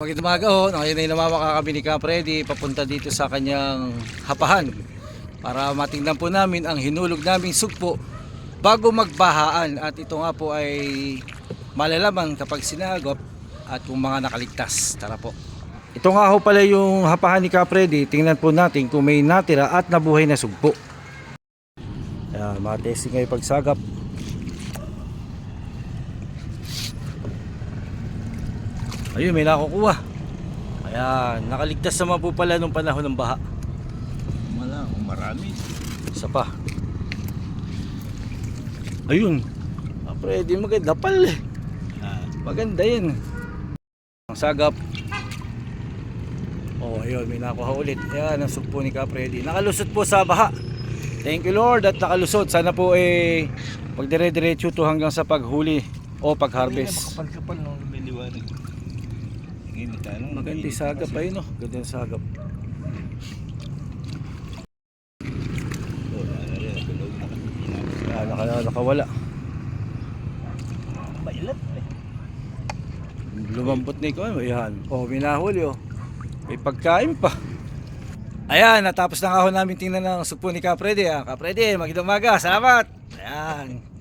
Magandang umaga ho. Ngayon ay namamaka kami ni Kapredi papunta dito sa kanyang hapahan para matingnan po namin ang hinulog naming sugpo bago magbahaan. At ito nga po ay malalaman kapag sinagop at kung mga nakaligtas. Tara po. Ito nga ho pala yung hapahan ni Kapredi. Tingnan po natin kung may natira at nabuhay na sugpo. Ayan, matesting ngayon pagsagap. Ayun, may nakukuha. Ayan, nakaligtas naman po pala nung panahon ng baha. Marami. Isa pa. Ayun. Pwede maganda pal eh. Maganda yun. Ang sagap. Oh, ayun, may nakuha ulit. Ayan, ang sugpo ni Kapredi. Nakalusot po sa baha. Thank you Lord at nakalusot. Sana po pagdire-diretso to hanggang sa paghuli o pag-harvest. Kapal-kapal nung lumiliwanag. Maganda yung sagap ayun, no? Ganda yung sagap. Nakawala. Mailat eh. Lumambot na ikaw. Ayan. Oh, minahuli oh. May pagkain pa. Ayan, natapos na nga ho namin tingnan ng sugpo ni Kapredi. Kapredi, magandang umaga. Salamat. Ayan.